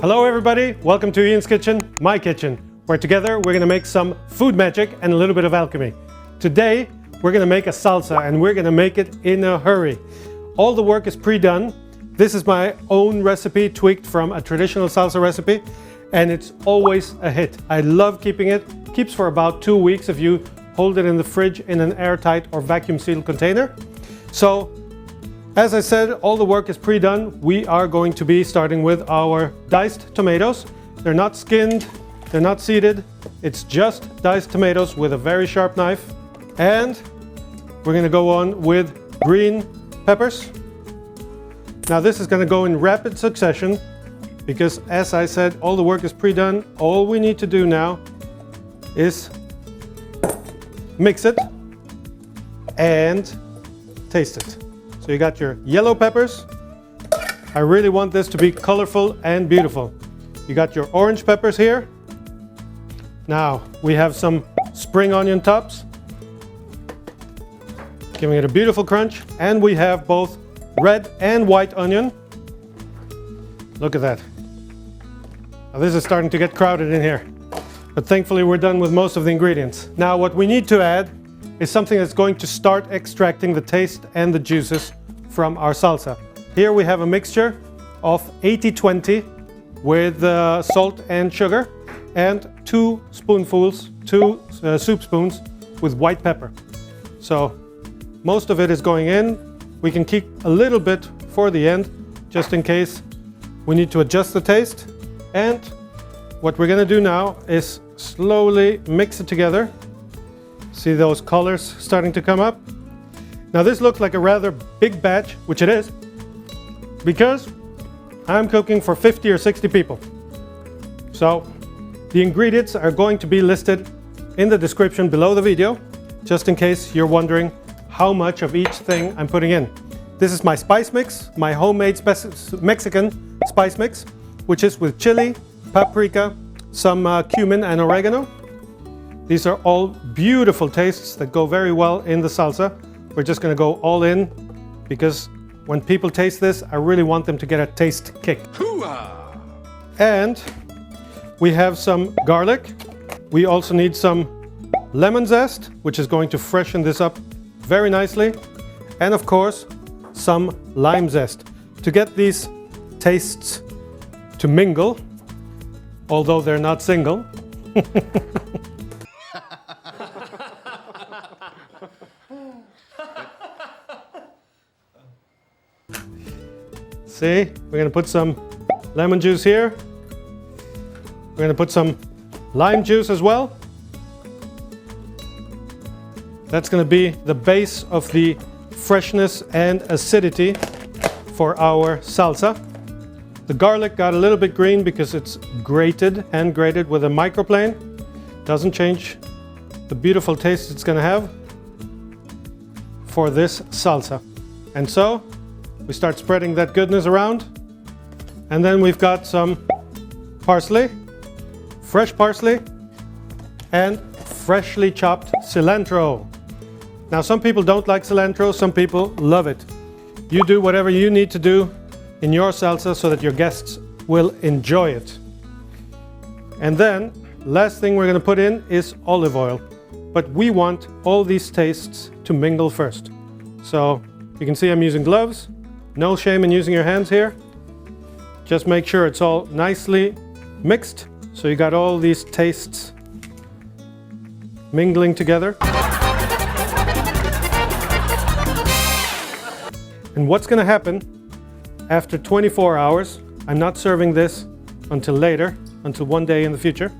Hello everybody, welcome to Ian's Kitchen, my kitchen, where together we're gonna make some food magic and a little bit of alchemy. Today, we're gonna make a salsa and we're gonna make it in a hurry. All the work is pre-done. This is my own recipe tweaked from a traditional salsa recipe, and it's always a hit. I love keeping it. Keeps for about 2 weeks if you hold it in the fridge in an airtight or vacuum sealed container. So, as I said, all the work is pre-done. We are going to be starting with our diced tomatoes. They're not skinned, they're not seeded. It's just diced tomatoes with a very sharp knife. And we're gonna go on with green peppers. Now this is gonna go in rapid succession because, as I said, all the work is pre-done. All we need to do now is mix it and taste it. So you got your yellow peppers. I really want this to be colorful and beautiful. You got your orange peppers here. Now we have some spring onion tops, giving it a beautiful crunch. And we have both red and white onion. Look at that. Now this is starting to get crowded in here, but thankfully we're done with most of the ingredients. Now what we need to add is something that's going to start extracting the taste and the juices from our salsa. Here we have a mixture of 80-20 with salt and sugar, and 2 soup spoons with white pepper. So most of it is going in. We can keep a little bit for the end, just in case we need to adjust the taste. And what we're gonna do now is slowly mix it together. See those colors starting to come up? Now this looks like a rather big batch, which it is, because I'm cooking for 50 or 60 people. So the ingredients are going to be listed in the description below the video, just in case you're wondering how much of each thing I'm putting in. This is my spice mix, my homemade Mexican spice mix, which is with chili, paprika, some cumin and oregano. These are all beautiful tastes that go very well in the salsa. We're just gonna go all in because when people taste this, I really want them to get a taste kick. Hoo-ah! And we have some garlic. We also need some lemon zest, which is going to freshen this up very nicely. And of course, some lime zest to get these tastes to mingle, although they're not single. See, we're gonna put some lemon juice here. We're gonna put some lime juice as well. That's gonna be the base of the freshness and acidity for our salsa. The garlic got a little bit green because it's grated, hand grated with a microplane. Doesn't change the beautiful taste it's gonna have for this salsa. And so we start spreading that goodness around. And then we've got some parsley, fresh parsley, and freshly chopped cilantro. Now some people don't like cilantro, some people love it. You do whatever you need to do in your salsa so that your guests will enjoy it. And then, last thing we're gonna put in is olive oil. But we want all these tastes to mingle first. So you can see I'm using gloves. No shame in using your hands here. Just make sure it's all nicely mixed so you got all these tastes mingling together. And what's gonna happen after 24 hours, I'm not serving this until later, until one day in the future.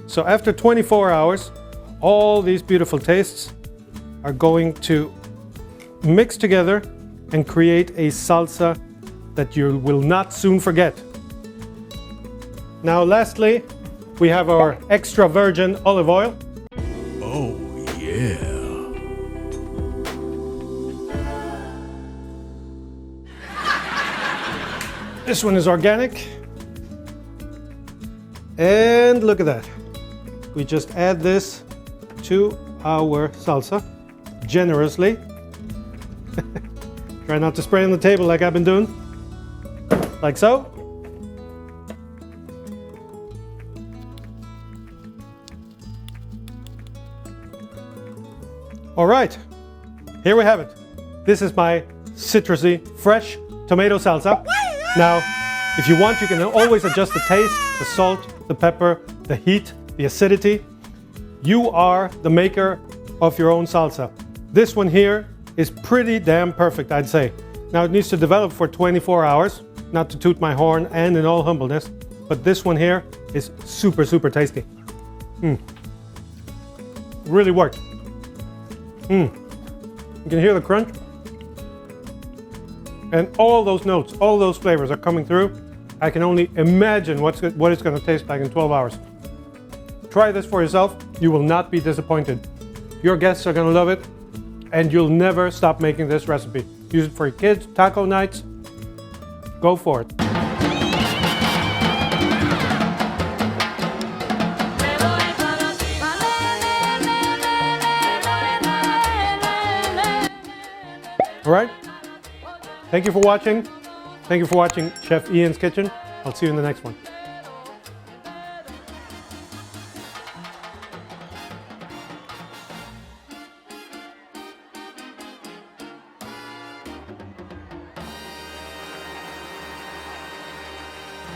So after 24 hours, all these beautiful tastes are going to mix together and create a salsa that you will not soon forget. Now lastly, we have our extra virgin olive oil. Oh yeah. This one is organic. And look at that. We just add this to our salsa generously. Try not to spray on the table like I've been doing. Like so. All right, here we have it. This is my citrusy, fresh tomato salsa. Now, if you want, you can always adjust the taste, the salt, the pepper, the heat, the acidity. You are the maker of your own salsa. This one here is pretty damn perfect, I'd say. Now, it needs to develop for 24 hours, not to toot my horn and in all humbleness, but this one here is super, super tasty. Really worked. You can hear the crunch. And all those notes, all those flavors are coming through. I can only imagine what it's going to taste like in 12 hours. Try this for yourself. You will not be disappointed. Your guests are going to love it, and you'll never stop making this recipe. Use it for your kids, taco nights. Go for it. All right. Thank you for watching. Thank you for watching Chef Ian's Kitchen. I'll see you in the next one.